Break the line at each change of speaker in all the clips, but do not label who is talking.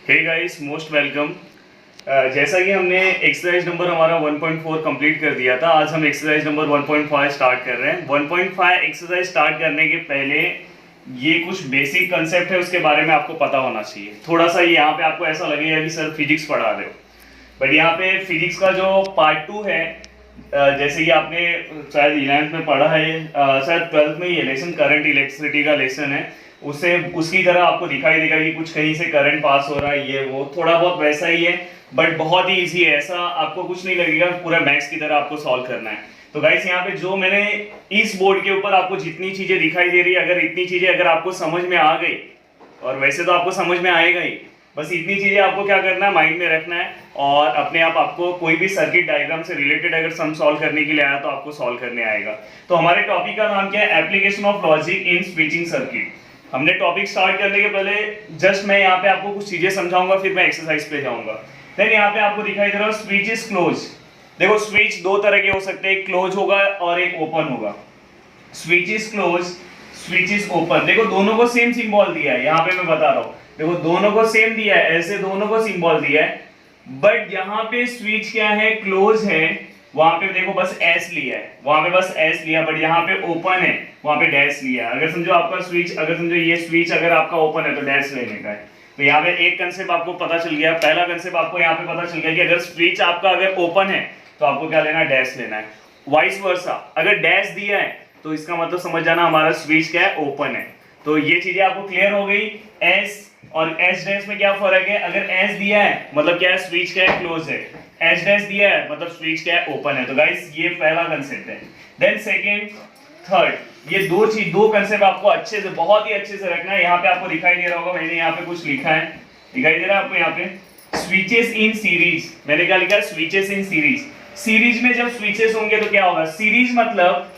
Hey guys, most welcome. जैसा कि हमने एक्सरसाइज नंबर हमारा 1.4 कंप्लीट कर दिया था, आज हम एक्सरसाइज नंबर 1.5 स्टार्ट कर रहे हैं। 1.5 एक्सरसाइज स्टार्ट करने के पहले ये कुछ बेसिक कंसेप्ट है, उसके बारे में आपको पता होना चाहिए। थोड़ा सा यहाँ पे आपको ऐसा लगेगा कि सर फिजिक्स पढ़ा रहे हो, बट यहाँ पे फिजिक्स का जो पार्ट 2 है, जैसे कि आपने शायद 11th में पढ़ा है, शायद 12th में ये लेसन करंट इलेक्ट्रिसिटी का लेसन है, उससे उसकी तरह आपको दिखाई देगा कि कुछ कहीं से करंट पास हो रहा है, ये वो थोड़ा बहुत वैसा ही है, बट बहुत ही इजी है। ऐसा आपको कुछ नहीं लगेगा, पूरा मैथ्स की तरह आपको सॉल्व करना है। तो गाइस, यहाँ पे जो मैंने इस बोर्ड के ऊपर आपको जितनी चीजें दिखाई दे रही है, अगर इतनी चीजें अगर आपको समझ में आ गई, और वैसे तो आपको समझ में आएगा ही, बस इतनी चीजें आपको क्या करना है, माइंड में रखना है, और अपने आप आपको कोई भी सर्किट डायग्राम से रिलेटेड अगर सम सॉल्व करने के लिए आया तो आपको सॉल्व करने आएगा। तो हमारे टॉपिक का नाम क्या है? Application of logic in switching circuit. हमने टॉपिक स्टार्ट करने के पहले जस्ट मैं यहाँ पे आपको कुछ चीजें समझाऊंगा, फिर मैं एक्सरसाइज पे जाऊंगा। देन यहाँ पे आपको दिखाई दे रहा है स्विच इज क्लोज। देखो, स्विच दो तरह के हो सकते हैं, एक क्लोज होगा और एक ओपन होगा। Switch is close, switch is open. देखो, दोनों को सेम सिंबल दिया है, यहाँ पे मैं बता रहा हूँ। देखो, दोनों को सेम दिया है, ऐसे दोनों को सिंबल दिया है, बट यहाँ पे स्विच क्या है, क्लोज है, वहां पे देखो बस एस लिया है, वहां पे बस एस लिया, बट यहाँ पे ओपन है, वहां पे डैश लिया है। अगर समझो आपका स्विच, अगर समझो ये स्विच अगर आपका ओपन है तो डैश लेने का है। तो यहाँ पे एक कंसेप्ट आपको पता चल गया। पहला कंसेप्ट आपको यहाँ पे पता चल गया कि अगर स्विच आपका अगर ओपन है तो आपको क्या लेना है, डैश लेना है। वाइस वर्सा, अगर डैश दिया है तो इसका मतलब समझ जाना हमारा स्विच क्या है, ओपन है। तो ये चीजें आपको क्लियर हो गई। एस और एस डैश में क्या फर्क है? अगर एस दिया है मतलब क्या है, स्विच क्या है, क्लोज है। एस डैश दिया है मतलब स्विच क्या है, ओपन है। तो गाइस, ये पहला कंसेप्ट है। देन सेकंड, थर्ड, ये दो कंसेप्ट आपको अच्छे से, बहुत ही अच्छे से रखना है। यहाँ पे आपको दिखाई दे रहा होगा, मैंने यहाँ पे कुछ लिखा है, दिखाई दे रहा है आपको यहाँ पे, स्विचेस इन सीरीज। मैंने क्या लिखा है? Switches in series. सीरीज में जब स्विचेस होंगे तो क्या होगा? सीरीज मतलब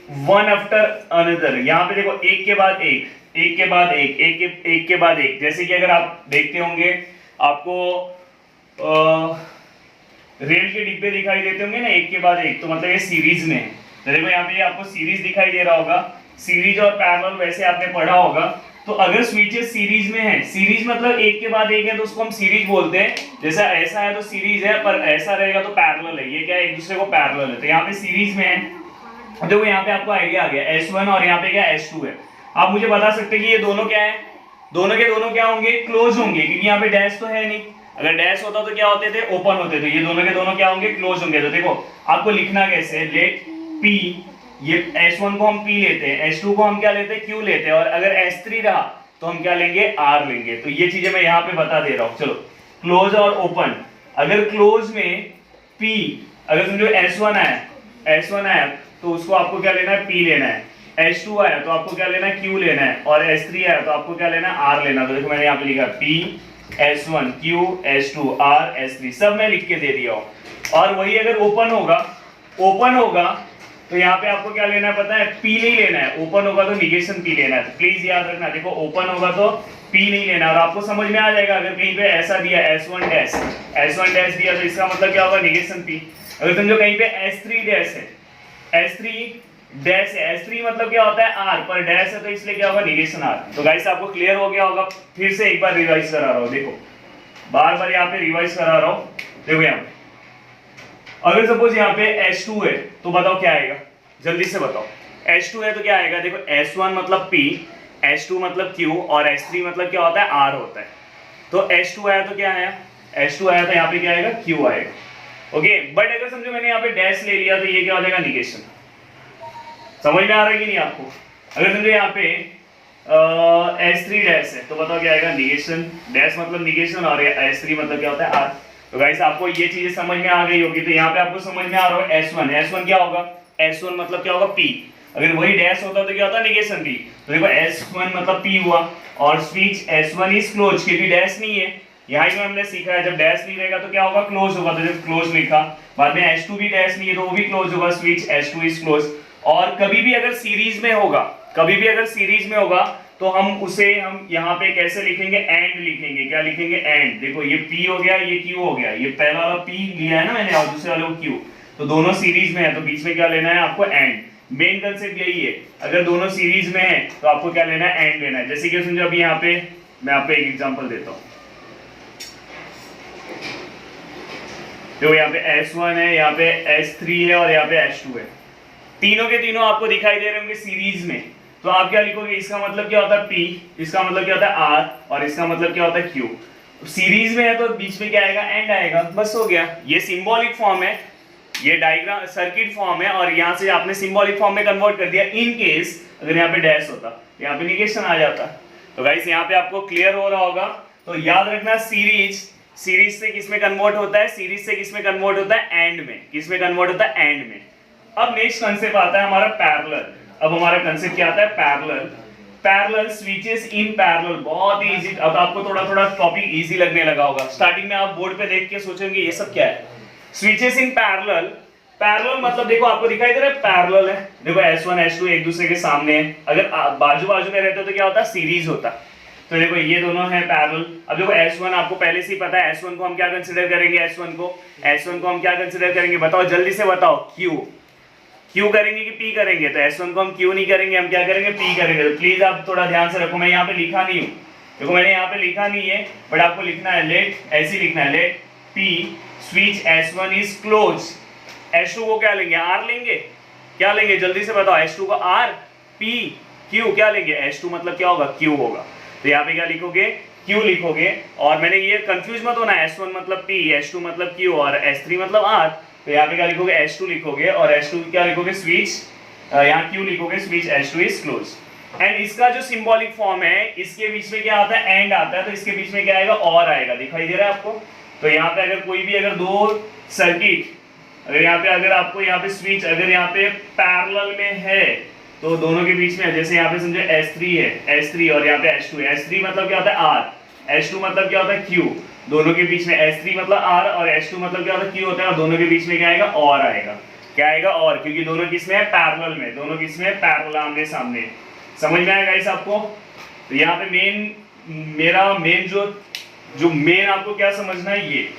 वन आफ्टर अनदर। यहाँ पे देखो, एक के बाद एक, एक के बाद एक, एक के बाद एक। जैसे कि अगर आप देखते होंगे, आपको रेल के डिब्बे दिखाई देते होंगे ना, एक के बाद एक, तो मतलब ये सीरीज में है। तो देखो, यहाँ पे आपको सीरीज दिखाई दे रहा होगा। सीरीज और पैरेलल वैसे आपने पढ़ा होगा। तो अगर स्विचेस सीरीज में है, सीरीज मतलब एक के बाद एक है, तो उसको हम सीरीज बोलते हैं। जैसा ऐसा है तो सीरीज है, पर ऐसा रहेगा तो पैरेलल है। ये क्या है? एक दूसरे को पैरेलल है। तो यहाँ पे सीरीज में है। देखो, यहाँ पे आपको आइडिया आ गया, S1 और यहाँ पे क्या S2 है। आप मुझे बता सकते हैं कि ये दोनों क्या है? दोनों के दोनों क्या होंगे? क्लोज होंगे, क्योंकि यहाँ पे डैश तो है नहीं। अगर डैश होता तो क्या होते थे? ओपन होते। तो ये दोनों के दोनों क्या होंगे? क्लोज होंगे। तो देखो, आपको लिखना कैसे, लेट P, ये S1 को हम P लेते हैं, S2 को हम क्या लेते हैं? Q लेते हैं, और अगर S3 रहा तो हम क्या लेंगे? R लेंगे। तो ये चीजें मैं यहाँ पे बता दे रहा हूँ। चलो, क्लोज और ओपन। अगर क्लोज में P, अगर समझो S1 आया तो उसको आपको क्या लेना है? P लेना है। S2 आया तो आपको क्या लेना है? Q लेना है। और S3 आया तो आपको क्या लेना है? R लेना है। तो देखो, मैंने यहाँ पे लिखा P, S1, Q, S2, R, S3, सब मैं लिख के दे दिया हूँ। और वही अगर ओपन होगा तो यहाँ पे आपको क्या लेना है पता है? P नहीं लेना है। ओपन होगा तो निगेशन P लेना है। तो प्लीज याद रखना, देखो, ओपन होगा तो P नहीं लेना। और आपको समझ में आ जाएगा, अगर कहीं पे ऐसा दिया S1 डैश दिया तो इसका मतलब क्या होगा? Negation P। अगर समझो कहीं पे S3 डैश है, S3 डैश है, S3 मतलब क्या होता है? R, पर डैश है तो इसलिए क्या होगा? Negation R। तो गाइस, आपको क्लियर हो गया होगा। फिर से एक बार रिवाइज करा रहा हूं। देखो, बार बार यहाँ पे रिवाइज करा रहा हूं। देखो, यहाँ पे अगर सपोज यहाँ पे S2 है तो बताओ क्या आएगा? जल्दी से बताओ। S2 है तो क्या आएगा? देखो, S1 मतलब P, S2 मतलब Q, और S3 मतलब क्या होता है? R होता है। तो S2 आया तो क्या आया? S2 आया तो यहाँ पे क्या आएगा? Q आएगा। ओके, बट अगर समझो मैंने यहाँ पे डैश ले लिया तो ये क्या हो जाएगा? निगेशन। समझ में आ रहा है कि नहीं आपको? अगर समझो यहाँ पे S3 डैश है तो बताओ क्या आएगा? निगेशन। डैश मतलब निगेशन, और S3 मतलब क्या होता है? R। तो गाइस, आपको ये चीजें समझ में आ गई होगी। तो यहाँ पे आपको समझ में आ रहा है S1 क्या होगा? S1 मतलब क्या होगा? P। अगर वही डैश होता तो क्या होता? Negation P। तो देखो, S1 मतलब P हुआ, और स्विच S1 इज क्लोज, क्योंकि डैश नहीं है। यहाँ ही हमने सीखा है, जब डैश नहीं रहेगा तो क्या होगा? क्लोज होगा। तो जब क्लोज लिखा, बाद में S2 भी डैश नहीं है तो वो भी क्लोज होगा, स्विच S2 इज क्लोज। और कभी भी अगर सीरीज में होगा तो हम यहाँ पे कैसे लिखेंगे? एंड लिखेंगे। क्या लिखेंगे? एंड। देखो, ये P हो गया, ये Q हो गया, ये पहला वाला P लिया है ना मैंने, और दूसरे वाले को Q, तो दोनों सीरीज में है, तो बीच में क्या लेना है आपको? एंड। मेन कंसेप्ट यही है, अगर दोनों सीरीज में है तो आपको क्या लेना है? एंड लेना है। जैसे कि समझो अभी यहाँ पे मैं आपको एक एग्जांपल देता हूँ। देखो यहाँ पे S1 है, यहाँ पे S3 है और यहाँ पे S2 है। तीनों के तीनों आपको दिखाई दे रहे होंगे सीरीज में। तो आप क्या लिखोगे, इसका मतलब क्या होता है P, इसका मतलब क्या होता है R और इसका मतलब क्या होता है Q। सीरीज में है तो बीच में क्या आएगा, एंड आएगा, बस हो गया। ये सिंबॉलिक फॉर्म है, ये डायग्राम सर्किट फॉर्म है और यहाँ से आपने सिंबॉलिक फॉर्म में कन्वर्ट कर दिया। इन केस अगर यहाँ पे डैश होता, यहाँ पे निगेशन आ जाता। तो गाइस यहाँ पे आपको क्लियर हो रहा होगा। तो याद रखना सीरीज से किस में कन्वर्ट होता है, सीरीज से किस में कन्वर्ट होता है, एंड में। किस में कन्वर्ट होता है, एंड में। अब नेक्स्ट कंसेप्ट आता है हमारा पैरेलल। अब हमारा कंसेप्ट क्या आता है, पैरेलल स्विचेस इन पैरेलल। बहुत ही इजी। अब आपको थोड़ा थोड़ा टॉपिक इजी लगने लगा होगा। स्टार्टिंग में आप बोर्ड पे देख के सोचेंगे ये सब क्या है। स्विचेस इन पैरेलल मतलब देखो आपको दिखाई दे रहा है पैरेलल है। देखो S1 S2 एक दूसरे के सामने है। अगर बाजू बाजू में रहते तो क्या होता, सीरीज होता। तो देखो ये दोनों है पैरेलल। अब देखो S1 आपको पहले से ही पता है, S1 को हम क्या कंसीडर करेंगे, S1 को हम क्या कंसीडर करेंगे, बताओ जल्दी से बताओ। Q करेंगे कि P करेंगे। तो S1 को हम Q नहीं करेंगे, हम क्या करेंगे, P करेंगे। तो प्लीज आप थोड़ा ध्यान से रखो, मैं यहाँ पे लिखा नहीं हूँ। देखो मैंने यहाँ पे लिखा नहीं है, बट आपको लिखना है लेट, ऐसे लिखना है let P switch S1 is close. S2 को क्या लेंगे, R लेंगे। क्या लेंगे जल्दी से बताओ, S2 को R, P, Q क्या लेंगे, S2 मतलब क्या होगा, Q होगा। तो यहाँ पे क्या लिखोगे, Q लिखोगे। और मैंने ये कंफ्यूज मत होना, S1 मतलब P, S2 मतलब Q और S3 मतलब R। तो यहाँ पे क्या लिखोगे, S2 लिखोगे और S2 क्या लिखोगे, स्विच, यहाँ Q लिखोगे, switch S2 is close. And इसका जो सिंबॉलिक फॉर्म है, इसके बीच में क्या आता है, एंड आता है। तो इसके बीच में क्या आएगा, और आएगा। दिखाई दे रहा है आपको। तो यहाँ पे अगर कोई भी अगर दो सर्किट, अगर यहाँ पे अगर आपको यहाँ पे स्विच अगर यहाँ पे पैरेलल में है तो दोनों के बीच में, जैसे यहाँ पे समझो S3 है, S3 और यहाँ पे S2 है। S3 मतलब क्या होता है R, S2 मतलब क्या होता है Q। दोनों के बीच में S3 मतलब R और S2 मतलब क्या होता है Q होता है। और दोनों के बीच में क्या आएगा, और आएगा। क्या आएगा, और, क्योंकि दोनों किस में है, पैरेलल में। दोनों किस में है, पैरेलल, आमने सामने। समझ में आएगा इस आपको। तो यहाँ पे मेरा मेन जो मेन आपको क्या समझना है, ये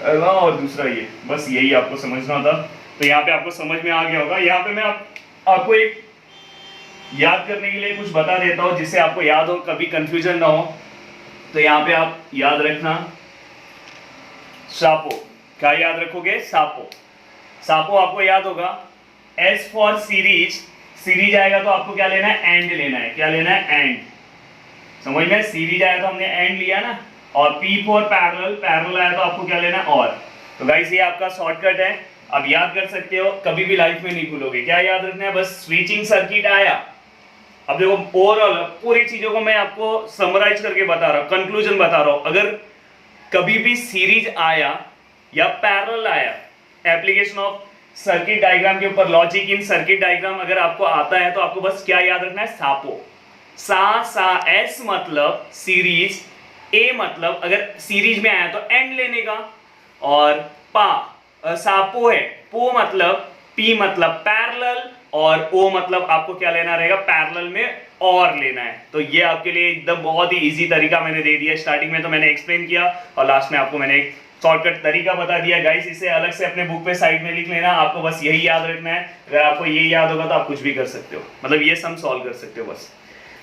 और दूसरा ये, बस यही आपको समझना था। तो यहाँ पे आपको समझ में आ गया होगा। यहाँ पे मैं आपको एक याद करने के लिए कुछ बता देता हूँ, जिससे आपको याद हो, कभी कंफ्यूजन ना हो। तो यहाँ पे आप याद रखना, सापो। क्या याद रखोगे, सापो आपको याद होगा। S फॉर सीरीज आएगा तो आपको क्या लेना है, एंड लेना है। क्या लेना है, एंड। समझ में, सीरीज आया तो हमने एंड लिया ना। और P फॉर पैरेलल आया तो आपको क्या लेना है, और। तो गाइस ये आपका शॉर्टकट है, आप याद कर सकते हो, कभी भी लाइफ में नहीं भूलोगे। क्या याद रखना है, बस स्विचिंग सर्किट आया। अब देखो ओवरऑल पूरी चीजों को मैं आपको समराइज करके बता रहा हूँ, कंक्लूजन बता रहा हूँ। अगर कभी भी सीरीज आया या पैरेलल आया, एप्लीकेशन ऑफ सर्किट डायग्राम के ऊपर, लॉजिक इन सर्किट डायग्राम अगर आपको आता है तो आपको बस क्या याद रखना है, सापो। S मतलब सीरीज, A मतलब अगर सीरीज में आया तो एंड लेने का, और सापो है, पो मतलब, P मतलब पैरेलल, और O मतलब आपको क्या लेना रहेगा, पैरेलल में और लेना है। तो ये आपके लिए एकदम बहुत ही इजी तरीका मैंने दे दिया। स्टार्टिंग में तो मैंने एक्सप्लेन किया और लास्ट में आपको मैंने एक शॉर्टकट तरीका बता दिया। गाइस इसे अलग से अपने बुक पे साइड में लिख लेना, आपको बस यही याद रखना है। अगर आपको ये याद होगा तो आप कुछ भी कर सकते हो, मतलब ये सम सॉल्व कर सकते हो बस।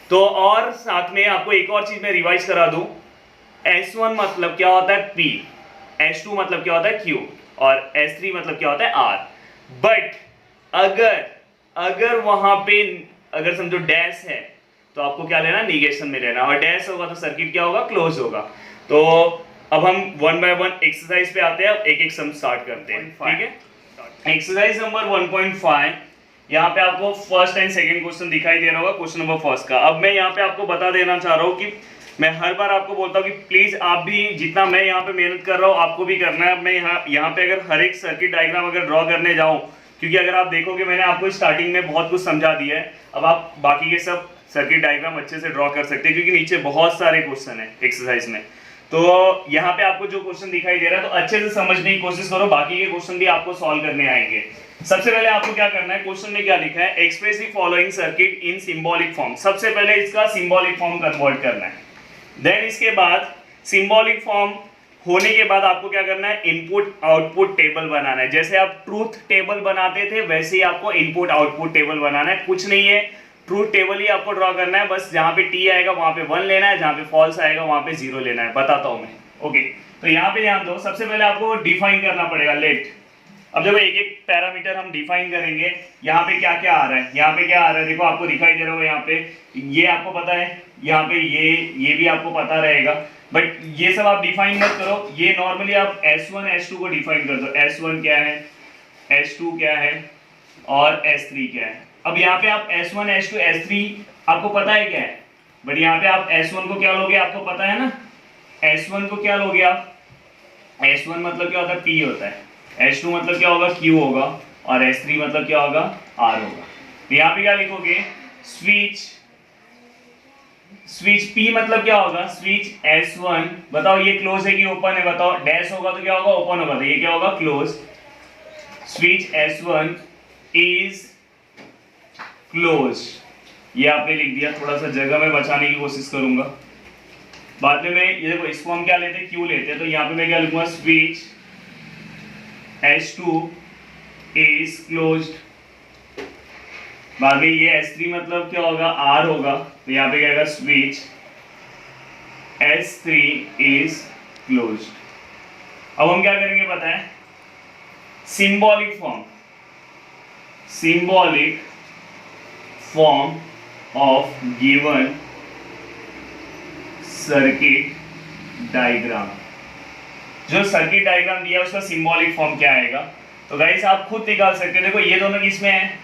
तो और साथ में आपको एक और चीज मैं रिवाइज करा दूं, S1 मतलब क्या होता है P, S2 मतलब क्या होता है Q और S3 मतलब क्या होता है R। बट अगर वहां पे अगर समझो डैश है तो आपको क्या लेना, निगेशन में लेना, और डैश होगा तो सर्किट क्या होगा, क्लोज होगा। तो अब हम 1 बाय 1 एक्सरसाइज पे आते हैं, अब एक एक सम स्टार्ट करते हैं, ठीक है। एक्सरसाइज नंबर 1.5, यहाँ पे आपको फर्स्ट एंड सेकंड क्वेश्चन दिखाई दे रहा होगा, क्वेश्चन नंबर फर्स्ट का। अब मैं यहाँ पे आपको बता देना चाह रहा हूँ कि मैं हर बार आपको बोलता हूँ कि प्लीज आप भी, जितना मैं यहाँ पे मेहनत कर रहा हूँ आपको भी करना है। मैं यहाँ पे अगर हर एक सर्किट डायग्राम अगर ड्रॉ करने जाऊँ, क्योंकि अगर आप देखोगे मैंने आपको स्टार्टिंग में बहुत कुछ समझा दिया है, अब आप बाकी के सब सर्किट डायग्राम अच्छे से ड्रॉ कर सकते हैं, क्योंकि नीचे बहुत सारे क्वेश्चन है एक्सरसाइज में। तो यहाँ पे आपको जो क्वेश्चन दिखाई दे रहा है तो अच्छे से समझने की कोशिश करो, बाकी के क्वेश्चन भी आपको सॉल्व करने आएंगे। सबसे पहले आपको क्या करना है, क्वेश्चन में क्या लिखा है, express the following circuit in symbolic form. सबसे पहले इसका सिंबॉलिक फॉर्म कन्वर्ट करना है। देन इसके बाद सिंबॉलिक फॉर्म होने के बाद आपको क्या करना है, इनपुट आउटपुट टेबल बनाना है। जैसे आप ट्रूथ टेबल बनाते थे वैसे ही आपको इनपुट आउटपुट टेबल बनाना है। कुछ नहीं है, ट्रूथ टेबल ही आपको ड्रॉ करना है, बस जहाँ पे टी आएगा वहाँ पे 1 लेना है, जहाँ पे फॉल्स आएगा वहाँ पे 0 लेना है। बताता हूँ मैं। ओके, तो यहाँ पे ध्यान दो, सबसे पहले आपको डिफाइन करना पड़ेगा लेट। अब देखो एक एक पैरामीटर हम डिफाइन करेंगे। यहाँ पे क्या क्या आ रहा है, यहाँ पे क्या आ रहा है, देखो आपको दिखाई दे रहा होगा यहाँ पे, ये आपको पता है, यहाँ पे ये भी आपको पता रहेगा, बट ये सब आप डिफाइन मत करो। ये नॉर्मली आप S1 S2 को डिफाइन कर दो। S1 क्या है, S2 क्या है और S3 क्या है। अब यहाँ पे आप S1 S2 S3 आपको पता है क्या है, बट यहाँ पे आप S1 को क्या लोगे, आपको पता है ना। S1 को क्या लोगे आप, S1 मतलब क्या होता है, P होता है। S2 मतलब क्या होगा, Q होगा। और S3 मतलब क्या होगा, R होगा। तो यहाँ पे क्या लिखोगे, स्विच P मतलब क्या होगा, स्विच S1, बताओ ये क्लोज है कि ओपन है, बताओ। डैश होगा तो क्या होगा, ओपन होगा, तो ये क्या होगा, close. Switch S1 is close, ये आपने लिख दिया। थोड़ा सा जगह में बचाने की कोशिश करूंगा, बाद में मैं ये देखो इसको हम क्या लेते हैं, Q लेते हैं, तो यहाँ पे मैं क्या लिखूंगा, स्विच S2 इज क्लोज्ड। बाद में ये S3 मतलब क्या होगा, R होगा, तो यहाँ पे क्या होगा, स्विच S3 इज क्लोज्ड। अब हम क्या करेंगे पता है, symbolic form of given circuit diagram. जो सर्किट डायग्राम दिया है उसका सिंबॉलिक फॉर्म क्या आएगा, तो गाइस आप खुद निकाल सकते हो। देखो ये दोनों किसमें है,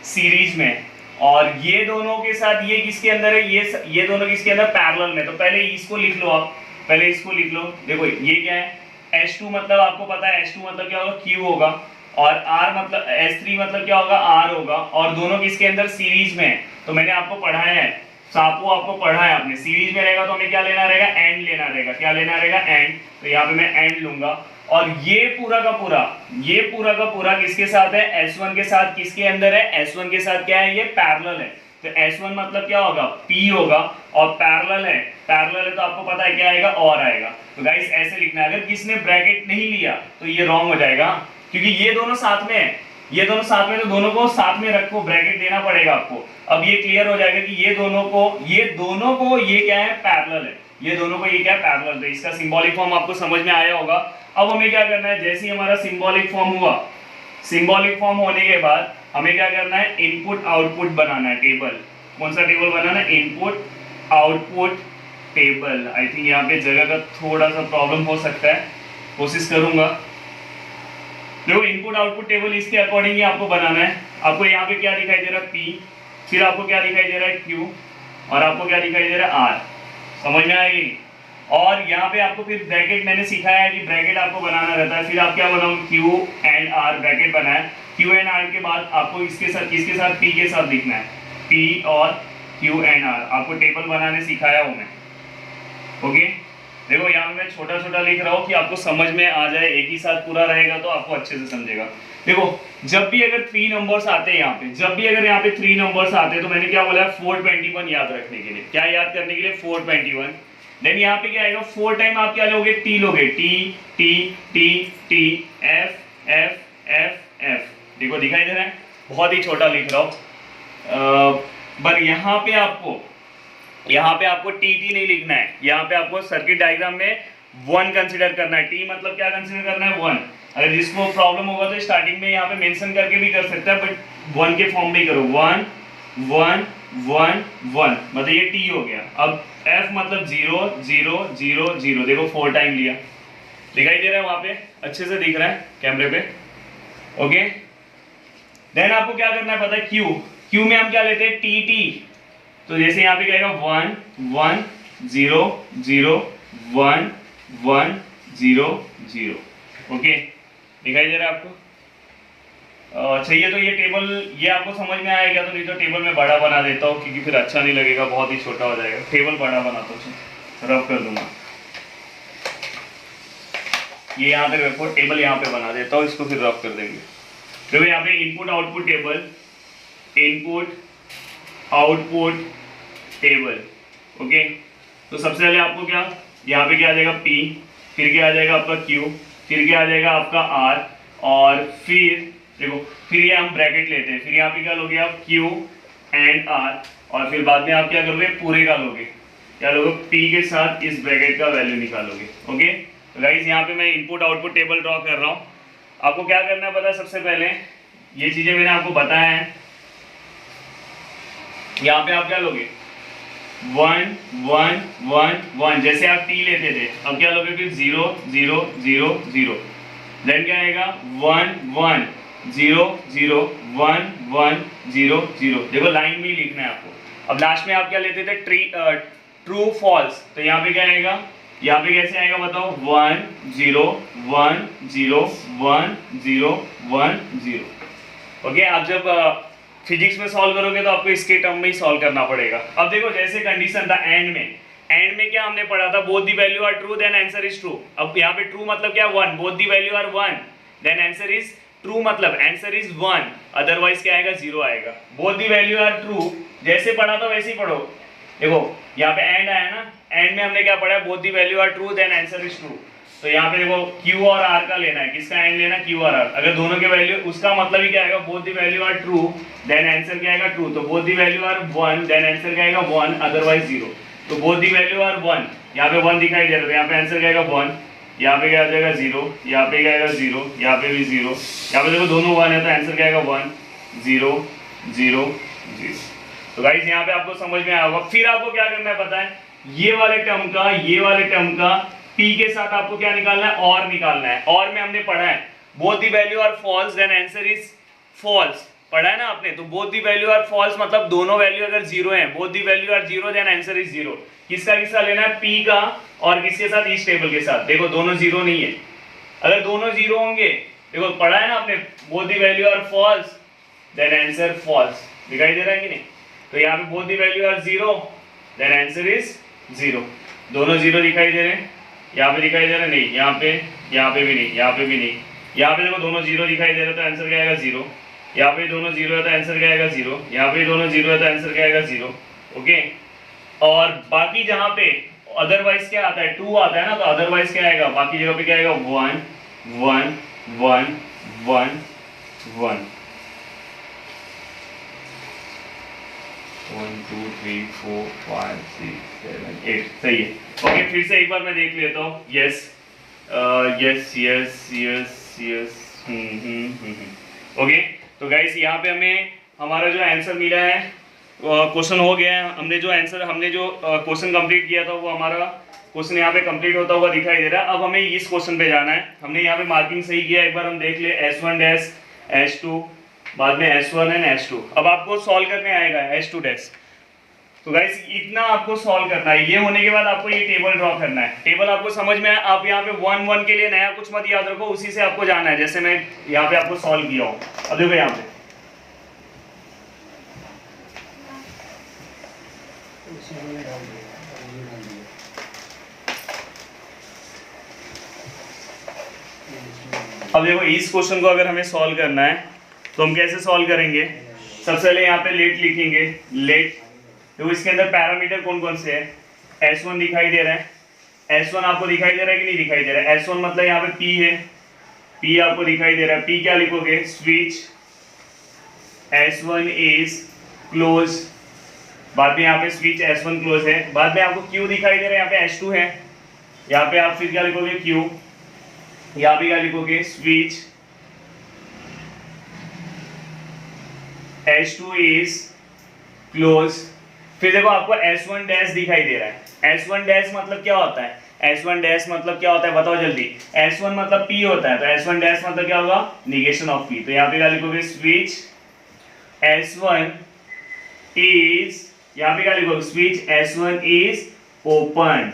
सीरीज में, और ये दोनों के साथ ये किसके अंदर है, ये दोनों किसके अंदर, पैरेलल में। तो पहले इसको लिख लो आप, पहले इसको लिख लो। देखो ये क्या है, S2 मतलब आपको पता है, S2 मतलब क्या होगा, Q होगा, और R मतलब S3 मतलब क्या होगा, R होगा, और दोनों किसके अंदर, सीरीज में है। तो मैंने आपको पढ़ाया है, सापो आपको पढ़ा है आपने, सीरीज में रहेगा तो हमें क्या लेना रहेगा, एंड लेना रहेगा। क्या लेना रहेगा, एंड। तो यहाँ पे मैं एंड लूंगा, और ये पूरा का पूरा किसके साथ है, S1 के साथ। किसके अंदर है, S1 के साथ क्या है, ये पैरेलल है। तो S1 मतलब क्या होगा, P होगा, और पैरेलल है तो आपको पता है क्या आएगा, और आएगा। तो गाइस ऐसे लिखना है। अगर किसने ब्रैकेट नहीं लिया तो ये रॉन्ग हो जाएगा, क्योंकि ये दोनों साथ में है, तो दोनों को साथ में रखो, ब्रैकेट देना पड़ेगा आपको। अब ये क्लियर हो जाएगा कि ये दोनों को ये क्या है, पैरेलल है, ये दोनों को ये क्या है, पैरेलल। तो इसका सिंबॉलिक फॉर्म आपको समझ में आया होगा। अब हमें क्या करना है, जैसे ही हमारा सिंबॉलिक फॉर्म हुआ, सिंबॉलिक फॉर्म होने के बाद हमें क्या करना है, इनपुट आउटपुट बनाना है, टेबल। कौन सा टेबल बनाना है, input output table. I think यहाँ पे जगह का थोड़ा सा प्रॉब्लम हो सकता है, कोशिश करूंगा। देखो इनपुट आउटपुट टेबल इसके अकॉर्डिंग ही आपको बनाना है। आपको यहाँ पे क्या दिखाई दे रहा है, P, फिर आपको क्या दिखाई दे रहा है, Q, और आपको क्या दिखाई दे रहा है, R। समझ में आएगी। और यहाँ पे आपको फिर ब्रैकेट मैंने सिखाया है कि ब्रैकेट आपको बनाना रहता है। फिर आप क्या बनाओ, Q एंड R, ब्रैकेट बनाए। Q एंड R के बाद आपको इसके साथ किसके साथ, P के साथ लिखना है, P और Q एंड R। आपको टेबल बनाने सिखाया हूँ मैं। ओके, देखो यहाँ मैं छोटा छोटा लिख रहा हूँ कि आपको समझ में आ जाए, एक ही साथ पूरा रहेगा तो आपको अच्छे से समझेगा। देखो जब भी अगर 3 नंबर्स आते हैं यहाँ पे, जब भी अगर यहाँ पे 3 नंबर्स आते हैं, तो मैंने क्या बोला है, 421 याद रखने के लिए। क्या याद करने के लिए, 421। देन यहाँ पे क्या आएगा, 4 टाइम आप क्या लोगे, टी लोगे, T T T T, F F F F. देखो दिखाई दे रहा है, बहुत ही छोटा लिख रहा हूँ। पर यहाँ पे आपको टी टी नहीं लिखना है। यहाँ पे आपको सर्किट डायग्राम में 1 कंसीडर करना है। टी मतलब क्या कंसीडर करना है, 1। अगर जिसको प्रॉब्लम होगा तो स्टार्टिंग में यहाँ पे मेंशन करके भी कर सकता है, बट 1 के फॉर्म में ही करो। 1 1 1 1 मतलब ये टी हो गया। अब एफ मतलब 0 0 0 0। देखो 4 टाइम लिया, दिखाई दे रहा है वहां पे, अच्छे से दिख रहा है कैमरे पे। ओके, देन आपको क्या करना है पता है, क्यू में हम क्या लेते हैं, टी टी। तो जैसे यहाँ पे क्या आएगा, 1 1 0 0 1 1 0 0। ओके, दिखाई दे रहा है आपको। चाहिए तो ये टेबल, ये आपको समझ में आएगा, तो नहीं तो टेबल में बड़ा बना देता हूँ, क्योंकि फिर अच्छा नहीं लगेगा, बहुत ही छोटा हो जाएगा। टेबल बड़ा बनाता हूँ, रफ कर दूंगा। ये यहाँ तक रखो, टेबल यहाँ पे बना देता हूँ, इसको फिर रफ कर देंगे। तो यहाँ पे input output table, input output table. Okay, तो सबसे पहले आपको क्या, यहाँ पे क्या आ जाएगा, P, फिर क्या आ जाएगा आपका Q, फिर क्या आ जाएगा आपका R, और फिर देखो, फिर ये हम ब्रैकेट लेते हैं। फिर यहाँ पे क्या लोगे आप, Q एंड आर, और फिर बाद में आप क्या करोगे, पूरे का लोगे, क्या लोगे, पी के साथ इस ब्रैकेट का वैल्यू निकालोगे। ओके, तो गाइस यहाँ पे मैं इनपुट आउटपुट टेबल ड्रॉ कर रहा हूँ। आपको क्या करना है पता है, सबसे पहले ये चीजें मैंने आपको बताया है। यहाँ पे आप क्या लोगे, 1 1 1 1, जैसे आप टी लेते थे, अब क्या लोगे फिर 0 0 0 0, देन क्या आएगा 1 1 0 0 1 1 0 0। देखो लाइन में ही लिखना है आपको। अब लास्ट में आप क्या लेते थे, ट्रू फॉल्स, तो यहाँ पे क्या आएगा, यहाँ पे कैसे आएगा बताओ, 1 0 1 0 1 0 1 0। ओके, आप जब फिजिक्स में सॉल्व करोगे तो आपको इसके टर्म में ही सॉल्व करना पड़ेगा। अब देखो जैसे कंडीशन था एंड में क्या हमने पढ़ा था, both the value are true then answer is true. अब यहाँ पे ट्रू मतलब क्या, 1, both the value are 1 then answer is true, मतलब आंसर इज 1, अदरवाइज क्या आएगा, 0 आएगा। Both the value are true, जैसे पढ़ा था वैसे ही पढ़ो। देखो यहाँ पे एंड आया ना, एंड में हमने क्या पढ़ा, both the value are true then answer is true. तो यहाँ पे देखो Q और R का लेना है, किसका एंड लेना, Q और R। अगर दोनों के वैल्यू, उसका मतलब ही क्या आएगा, both the value are true then answer क्या आएगा, ट्रू। तो both the value are 1 then answer क्या आएगा, 1, अदरवाइज 0। तो बोथ द वैल्यू आर 1, यहाँ पे 1 दिखाई दे रहा है, यहाँ पे आंसर क्या आएगा 1, यहाँ पे क्या आ जाएगा 0, यहाँ पे क्या आएगा 0, यहाँ पे भी 0, यहाँ पे देखो दोनों 1 है तो आंसर क्या आएगा 1 0 0 0। तो गाइस यहाँ पे आपको समझ में आया होगा। फिर आपको क्या करना है पता है, ये वाले टर्म का p के साथ आपको क्या निकालना है, और निकालना है। और में हमने पढ़ा है both the value are false then answer is false, पढ़ा है ना आपने। तो both the value are false मतलब दोनों वैल्यू अगर 0 है, both the value are 0 then answer is 0। किसका लेना है, p का, और किसके साथ, इस टेबल के साथ। देखो दोनों 0 नहीं है, अगर दोनों 0 होंगे, देखो पढ़ा है ना आपने, both the value are false then answer false, दिखाई दे रहा है कि नहीं। तो यहाँ पे both the value are 0 then answer is 0, दोनों 0 दिखाई दे रहे हैं। यहाँ पे दिखाई दे रहा है नहीं, यहाँ पे भी नहीं, यहाँ पे भी नहीं। यहाँ पे देखो दोनों 0 दिखाई दे रहे तो आंसर क्या आएगा 0, यहाँ पे दोनों 0 है तो आंसर क्या आएगा 0, यहाँ पे दोनों 0 है तो आंसर क्या आएगा 0। ओके, और बाकी जहाँ पे अदरवाइज क्या आता है, 2 आता है ना, तो अदरवाइज क्या आएगा, बाकी जगह पे क्या आएगा 1 1 1 1 1 1 2 3 4 5 6 7 8, सही है। ओके, फिर से एक बार मैं देख लेता हूँ। Yes yes yes yes yes, okay. तो गाइस यहाँ पे हमें हमारा जो आंसर मिला है, क्वेश्चन हो गया है। हमने जो क्वेश्चन कंप्लीट किया था वो हमारा क्वेश्चन यहाँ पे कंप्लीट होता हुआ दिखाई दे रहा है। अब हमें इस क्वेश्चन पे जाना है। हमने यहाँ पे मार्किंग सही किया, एक बार हम देख ले, S1 डैश S2, बाद में S1 एंड S2। अब आपको सॉल्व करने आएगा S2 डैश। तो गाइस इतना आपको सॉल्व करना है। ये होने के बाद आपको ये टेबल ड्रॉ करना है। टेबल आपको समझ में आया। आप यहाँ पे 1 1 के लिए नया कुछ मत याद रखो, उसी से आपको जाना है, जैसे मैं यहाँ पे आपको सॉल्व किया हूँ। अब देखो यहाँ पे इस क्वेश्चन को अगर हमें सॉल्व करना है तो हम कैसे सॉल्व करेंगे। सबसे पहले यहाँ पे लेट लिखेंगे। लेट, तो इसके अंदर पैरामीटर कौन कौन से है। S1 दिखाई दे रहा है, S1 आपको दिखाई दे रहा है कि नहीं दिखाई दे रहा है। S1 मतलब यहाँ पे P है, P आपको दिखाई दे रहा है। P क्या लिखोगे, स्विच S1 इज क्लोज, बाद में यहाँ पे स्विच S1 क्लोज है। बाद में आपको Q दिखाई दे रहा है, यहाँ पे S2 है, यहाँ पे आप फिर क्या लिखोगे Q, यहाँ पे क्या लिखोगे स्विच S2 इज क्लोज। फिर देखो आपको S1 डैश दिखाई दे रहा है। S1 डैश मतलब क्या होता है, S1 डैश मतलब क्या होता है बताओ जल्दी। S1 मतलब P होता है, तो S1 डैश मतलब क्या होगा, निगेशन ऑफ P। तो यहाँ पे क्या लिखोगे स्विच S1 इज, यहाँ पे क्या लिखोगे switch S1 is open,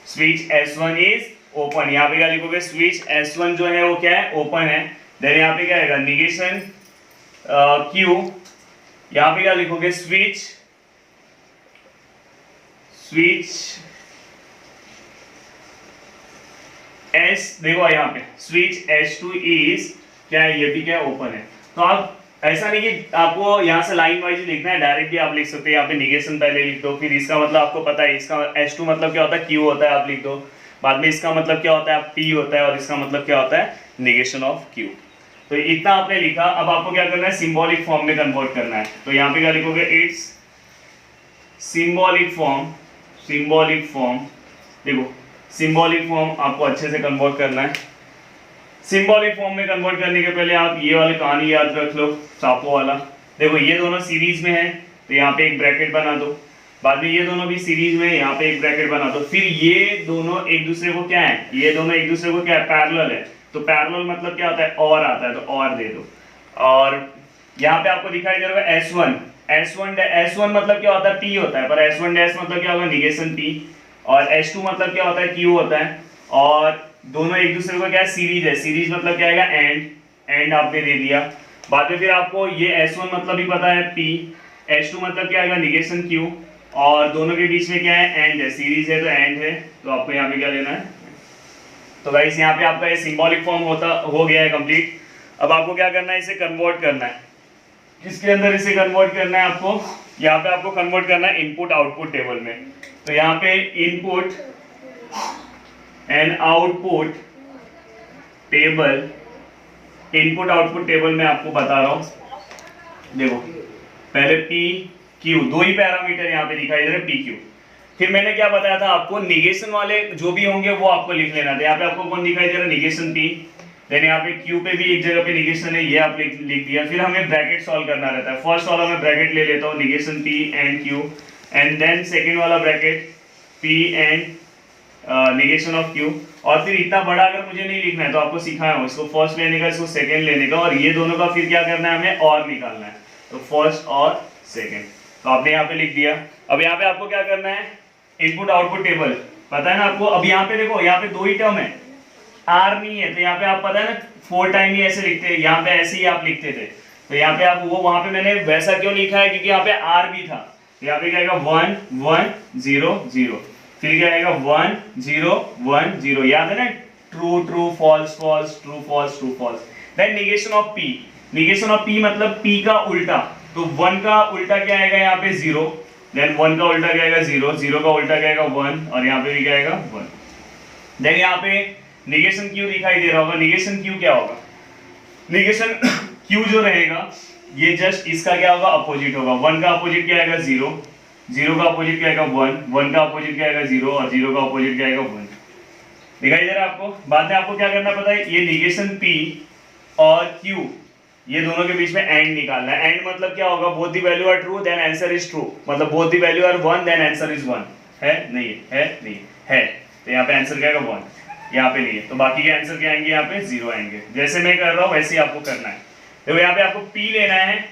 switch S1 is open. यहाँ पे क्या लिखोगे स्विच S1 जो है वो क्या है, ओपन है। देन यहाँ पे क्या आएगा निगेशन Q, यहाँ पे क्या लिखोगे स्विच S, देखो यहाँ पे स्विच S2 इज क्या है, ये भी क्या ओपन है। तो आप ऐसा नहीं कि आपको यहाँ से लाइन वाइज लिखना है, डायरेक्ट भी आप लिख सकते हैं। यहाँ पे निगेशन पहले लिख दो, फिर इसका मतलब आपको पता है, इसका S2 मतलब क्या होता है, Q होता है, आप लिख दो। बाद में इसका मतलब क्या होता है, P होता है, और इसका मतलब क्या होता है, निगेशन ऑफ Q। तो इतना आपने लिखा। अब आपको क्या करना है, सिंबॉलिक फॉर्म में कन्वर्ट करना है। तो यहाँ पे क्या लिखोगे, it's symbolic form. Symbolic form, देखो सिंबॉलिक फॉर्म आपको अच्छे से कन्वर्ट करना है। सिंबॉलिक फॉर्म में कन्वर्ट करने के पहले आप ये वाली कहानी याद रख लो, सापो वाला। देखो ये दोनों सीरीज में है तो यहाँ पे एक ब्रैकेट बना दो, बाद में ये दोनों भी सीरीज में, यहाँ पे एक ब्रैकेट बना दो। फिर ये दोनों एक दूसरे को क्या है, ये दोनों एक दूसरे को क्या है, पैरेलल है। तो पैरेलल मतलब क्या होता है, और आता है, तो और दे दो। और यहाँ पे आपको दिखाई दे रहा है S1, S1 मतलब क्या होता है, P होता है, पर S1 डैश मतलब क्या होगा, निगेशन P। और S2 मतलब क्या होता है, Q होता है। और दोनों एक दूसरे को क्या है, सीरीज है। सीरीज मतलब क्या आएगा, एंड आपने दे दिया। बाद में फिर आपको ये S1 मतलब भी पता है P, S2 मतलब क्या आएगा, निगेशन Q। और दोनों के बीच में क्या है, एंड है, सीरीज है तो एंड है। तो आपको यहाँ पे क्या लेना है, तो गाइस यहाँ पे आपका ये सिंबॉलिक फॉर्म हो गया है कंप्लीट। अब आपको क्या करना है, इसे कन्वर्ट करना है। किसके अंदर इसे कन्वर्ट करना है आपको, यहाँ पे आपको कन्वर्ट करना है इनपुट आउटपुट टेबल में। तो यहाँ पे input and output table, input output table में आपको बता रहा हूँ। देखो पहले P Q, दो ही पैरामीटर यहाँ पे दिखाई दे रहे, P Q। फिर मैंने क्या बताया था आपको, निगेशन वाले जो भी होंगे वो आपको लिख लेना था। यहाँ पे आपको कौन दिखाई दे रहा है, निगेशन P। देन यहाँ पे Q पे भी एक जगह पे निगेशन है, ये आप लिख दिया। फिर हमें ब्रैकेट सॉल्व करना रहता है। फर्स्ट वाला मैं ब्रैकेट ले लेता हूँ, negation P and Q, and then second वाला bracket P and negation of Q। और फिर इतना बड़ा अगर मुझे नहीं लिखना है तो आपको सिखाया हूँ, इसको फर्स्ट लेने का, इसको सेकेंड लेने का, और ये दोनों का फिर क्या करना है, हमें और निकालना है। तो फर्स्ट और सेकेंड, तो आपने यहाँ पे लिख दिया। अब यहाँ पे आपको क्या करना है, इनपुट आउटपुट टेबल पता है ना आपको। अब यहाँ पे देखो, यहाँ पे दो ही टर्म है, आर नहीं है, तो यहाँ पे आप पता है ना 4 टाइम ही ऐसे लिखते हैं, यहाँ पे ऐसे ही आप लिखते थे। तो यहाँ पे आप वो, वहां पे मैंने वैसा क्यों लिखा है, क्योंकि यहाँ पे आर भी था। तो यहाँ पे क्या आएगा, 1 1 0 0, फिर क्या आएगा 1 0 1 0, याद है ना, true true false false, true false true false. Then negation of P, negation of P मतलब P का उल्टा। तो 1 का उल्टा क्या आएगा, यहाँ पे 0, देन 1 का उल्टा क्या आएगा, 0, 0 का उल्टा क्या आएगा, 1, और यहाँ पे भी क्या आएगा, 1। देन यहाँ पे निगेशन Q दिखाई दे रहा होगा। निगेशन Q क्या होगा, निगेशन Q जो रहेगा ये जस्ट इसका क्या होगा, अपोजिट होगा। 1 का अपोजिट क्या आएगा, 0, 0 का अपोजिट क्या आएगा, 1, 1 का अपोजिट क्या आएगा, 0, और 0 का अपोजिट क्या आएगा, 1। दिखाई दे रहा है आपको। बाद में आपको क्या करना पता है, ये निगेशन P और Q, ये दोनों के बीच में एंड निकालना है। एंड मतलब क्या होगा, both the value are true then answer is true, मतलब both the value are 1 then answer is 1 है, नहीं है, नहीं है। तो यहाँ पे आंसर क्या आएगा, 1, यहाँ पे नहीं है, तो बाकी के आंसर क्या आएंगे, यहाँ पे 0 आएंगे। जैसे मैं कर रहा हूँ वैसे ही आपको करना है। देखो यहाँ पे आपको P लेना है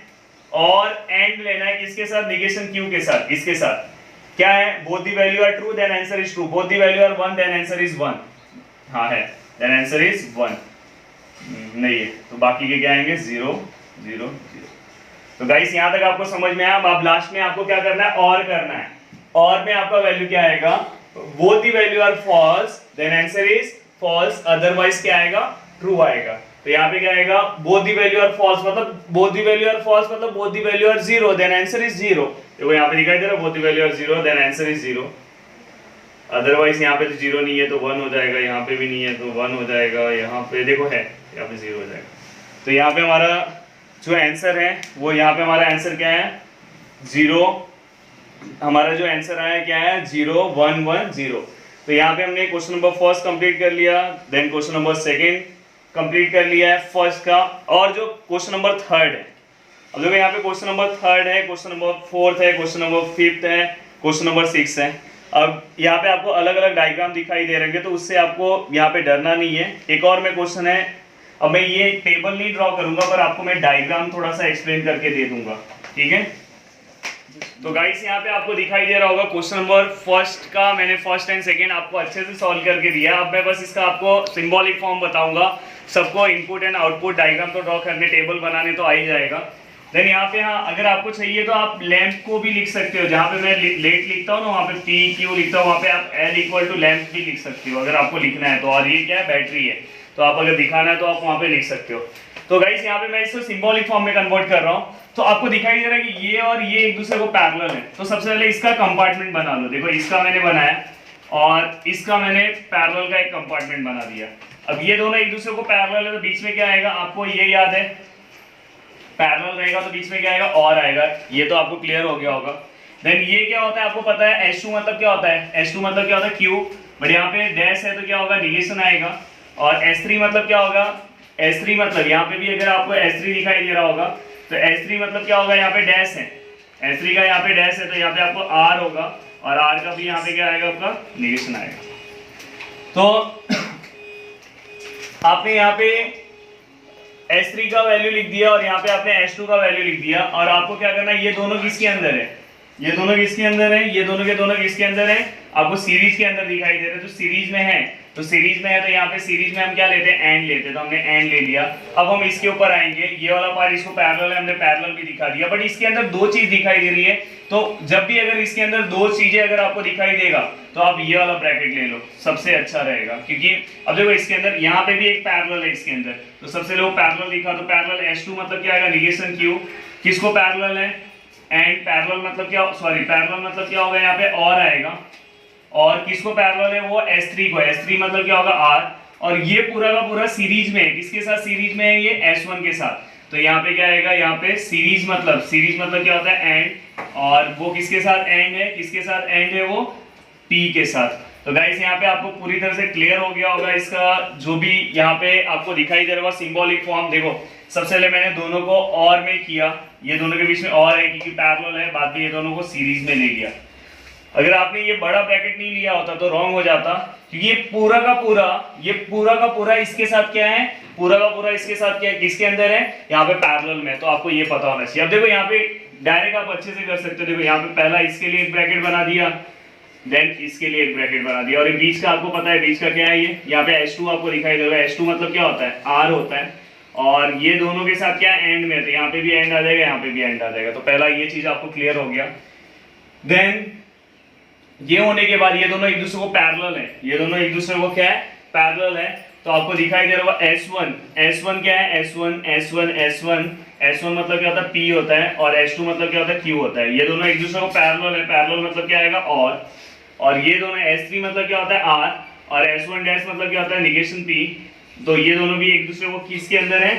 और एंड लेना है, किसके साथ, निगेशन Q के साथ। इसके साथ क्या है, both the value are true then answer is true, both the value are 1 then answer is 1, हाँ है, देन आंसर इज 1 नहीं है, तो बाकी के क्या आएंगे, 0 0 0। तो गाइस यहाँ तक आपको समझ में आया। अब लास्ट में आपको क्या करना है, और करना है। और में आपका वैल्यू क्या आएगा, both the value are false then answer is false, otherwise क्या आएगा, ट्रू आएगा। तो यहाँ पे क्या आएगा, both the value are false मतलब both the value are false मतलब both the value are 0 then answer is 0। देखो यहाँ पे दिखाई दे रहा है, both the value are 0 then answer is 0, otherwise यहाँ पे तो 0 नहीं है तो 1 हो जाएगा, यहाँ पे भी नहीं है तो 1 हो जाएगा, यहाँ पे देखो है, यहाँ पे 0 हो जाएगा। तो यहाँ पे हमारा जो आंसर है वो, यहाँ पे हमारा आंसर क्या है, 0, हमारा जो आंसर आया क्या है, 0 1 1 0। तो यहाँ पे हमने क्वेश्चन नंबर फर्स्ट कंप्लीट कर लिया, then question number second complete कर लिया है फर्स्ट का, और जो क्वेश्चन नंबर थर्ड है, अब देखो यहाँ पे क्वेश्चन नंबर थर्ड है, क्वेश्चन नंबर फोर्थ है, क्वेश्चन नंबर फिफ्थ है, क्वेश्चन नंबर 6 है। अब यहाँ पे आपको अलग अलग डायग्राम दिखाई दे रहे हैं, तो उससे आपको यहाँ पे डरना नहीं है। एक और में क्वेश्चन है, अब मैं ये टेबल नहीं ड्रॉ करूंगा पर आपको मैं डायग्राम थोड़ा सा एक्सप्लेन करके दे दूंगा, ठीक है। तो गाइस यहाँ पे आपको दिखाई दे रहा होगा क्वेश्चन नंबर फर्स्ट का मैंने फर्स्ट एंड सेकंड आपको अच्छे से सॉल्व करके दिया। अब मैं बस इसका आपको सिंबॉलिक फॉर्म बताऊंगा। सबको इनपुट एंड आउटपुट डायग्राम तो ड्रॉ करने, टेबल बनाने तो आ ही जाएगा। देन यहाँ पे हाँ अगर आपको चाहिए तो आप लैंप को भी लिख सकते हो, जहाँ पे मैं लेट लिखता हूँ ना वहाँ पे पी क्यू लिखता हूँ, वहाँ पे आप एल इक्वल टू लैंप भी लिख सकते हो अगर आपको लिखना है तो। और ये क्या है, बैटरी है, तो आप अगर दिखाना है तो आप वहाँ पे लिख सकते हो। तो गाइस यहाँ पे मैं इसको सिंबॉलिक फॉर्म में कन्वर्ट कर रहा हूँ। तो आपको दिखाई दे रहा है कि ये और ये एक दूसरे को पैरेलल है। तो सबसे पहले इसका कंपार्टमेंट बना लो। देखो इसका मैंने बनाया और इसका मैंने पैरेलल का एक कंपार्टमेंट बना दिया। अब ये दोनों एक दूसरे को पैरेलल है तो बीच में क्या आएगा, आपको ये याद है, पैरेलल रहेगा तो बीच में क्या आएगा, और आएगा। ये तो आपको क्लियर हो गया होगा। देन ये क्या होता है आपको पता है, H2 मतलब क्या होता है, H2 मतलब क्या होता है Q, बट यहाँ पे डैश है तो क्या होगा, निगेशन आएगा। और S3 मतलब क्या होगा, S3 मतलब यहाँ पे भी अगर आपको S3 दिखाई दे रहा होगा तो S3 मतलब क्या होगा, यहाँ पे डैश है, S3 का यहाँ पे डैश है तो यहाँ पे आपको R होगा, और R का भी यहाँ पे क्या आएगा, आपका निगेशन आएगा। तो आपने यहाँ पे S3 का वैल्यू लिख दिया और यहाँ पे आपने H2 का वैल्यू लिख दिया, और आपको क्या करना है, ये दोनों किसके अंदर है, ये दोनों किसके अंदर है, ये दोनों के दोनों किसके अंदर है, आपको सीरीज के अंदर दिखाई दे रहे हैं। तो सीरीज में है, तो सीरीज में है तो यहाँ पे सीरीज में हम क्या लेते हैं, एंड लेते हैं, तो हमने एंड ले लिया। अब हम इसके ऊपर आएंगे, ये वाला पार्ट इसको पैरेलल है, हमने पैरेलल भी दिखा दिया, बट इसके अंदर दो चीज दिखाई दे रही है। तो जब भी अगर इसके अंदर दो चीजें अगर आपको दिखाई देगा तो आप ये वाला ब्रैकेट ले लो, सबसे अच्छा रहेगा। क्योंकि अब देखो इसके अंदर यहाँ पे भी एक पैरेलल है इसके अंदर, तो सबसे लोग पैरेलल दिखा, तो पैरेलल H2 मतलब क्या आएगा, निगेशन Q, किसको पैरेलल है, एंड पैरेलल मतलब क्या, सॉरी पैरेलल मतलब क्या होगा, यहाँ पे और आएगा, और किसको पैरेलल है, वो S3 को, S3 मतलब क्या होगा R, और ये पूरा का पूरा सीरीज में है, किसके साथ सीरीज में है, ये S1 के साथ। तो यहाँ पे क्या आएगा, यहाँ पे सीरीज मतलब क्या होता है, एंड, और वो किसके साथ एंड है, किसके साथ एंड है, वो P के साथ। तो गाइस यहाँ पे आपको पूरी तरह से क्लियर हो गया होगा, इसका जो भी यहाँ पे आपको दिखाई दे रहा होगा सिंबॉलिक फॉर्म। देखो सबसे पहले मैंने दोनों को और में किया, ये दोनों के बीच में और है क्योंकि पैरेलल है, बाद में ये दोनों को सीरीज में ले लिया। अगर आपने ये बड़ा ब्रैकेट नहीं लिया होता तो रॉन्ग हो जाता, क्योंकि ये पूरा का पूरा इसके साथ क्या है, पूरा का पूरा इसके साथ क्या है, किसके अंदर है, यहाँ पे पैरेलल में। तो आपको ये पता होना चाहिए। अब देखो यहाँ पे डायरेक्ट आप अच्छे से कर सकते हो। देखो यहाँ पे पहला इसके लिए एक ब्रैकेट बना दिया, देन इसके लिए एक ब्रैकेट बना दिया, और ये बीच का आपको पता है, बीच का क्या है, ये यहाँ पे H2 आपको दिखाई दे रहा है। H2 मतलब क्या होता है, R होता है, और ये दोनों के साथ क्या एंड में, तो यहाँ पे भी एंड आ जाएगा, यहाँ पे भी एंड आ जाएगा। तो पहला ये चीज आपको क्लियर हो गया। देन ये होने के बाद ये दोनों एक दूसरे को पैरेलल है, ये दोनों एक दूसरे को क्या है, पैरेलल है। तो आपको दिखाई दे रहा है S1 क्या है, S1 मतलब क्या होता है, P होता है, और H2 मतलब क्या होता है, Q होता है। ये दोनों एक दूसरे को पैरेलल है, पैरेलल मतलब क्या आएगा, और ये दोनों S3 मतलब क्या होता है, R, और S1 डैश मतलब क्या होता है, निगेशन P। तो ये दोनों भी एक दूसरे को किसके अंदर है,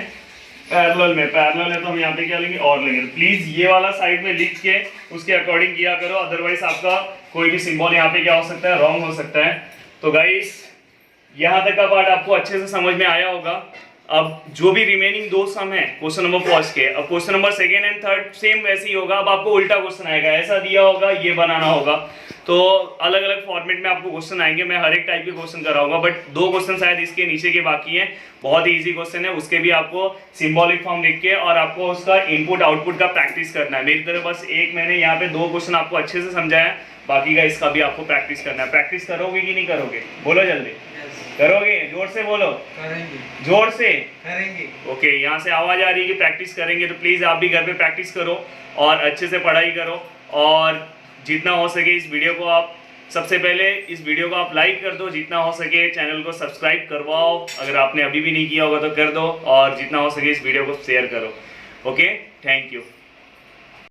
पैरेलल में, पैरेलल है, तो हम यहाँ पे क्या लेंगे, और लेंगे। प्लीज ये वाला साइड में लिख के उसके अकॉर्डिंग किया करो, अदरवाइज आपका कोई भी सिंबल यहाँ पे क्या हो सकता है, रॉन्ग हो सकता है। तो गाइस यहाँ तक का पार्ट आपको अच्छे से समझ में आया होगा। अब जो भी रिमेनिंग दो सम है क्वेश्चन नंबर फर्स्ट के, अब question number second and third same वैसे ही होगा। अब आपको उल्टा क्वेश्चन आएगा, ऐसा दिया होगा, ये बनाना होगा। तो अलग अलग फॉर्मेट में आपको क्वेश्चन आएंगे, मैं हर एक टाइप के क्वेश्चन कराऊंगा, बट दो क्वेश्चन शायद इसके नीचे के बाकी हैं, बहुत ही इजी क्वेश्चन है, उसके भी आपको सिंबॉलिक फॉर्म लिख के और आपको उसका इनपुट आउटपुट का प्रैक्टिस करना है। मेरी तरफ बस एक मैंने यहाँ पे दो क्वेश्चन आपको अच्छे से समझाया, बाकी का इसका भी आपको प्रैक्टिस करना है। प्रैक्टिस करोगे कि नहीं करोगे, बोलो जल्दी। करोगे, जोर से बोलो।
करेंगे,
जोर से
करेंगे।
ओके, यहाँ से आवाज आ रही है कि प्रैक्टिस करेंगे, तो प्लीज आप भी घर पे प्रैक्टिस करो और अच्छे से पढ़ाई करो, और जितना हो सके इस वीडियो को आप, सबसे पहले इस वीडियो को आप लाइक कर दो, जितना हो सके चैनल को सब्सक्राइब करवाओ, अगर आपने अभी भी नहीं किया होगा तो कर दो, और जितना हो सके इस वीडियो को शेयर करो। Okay, thank you.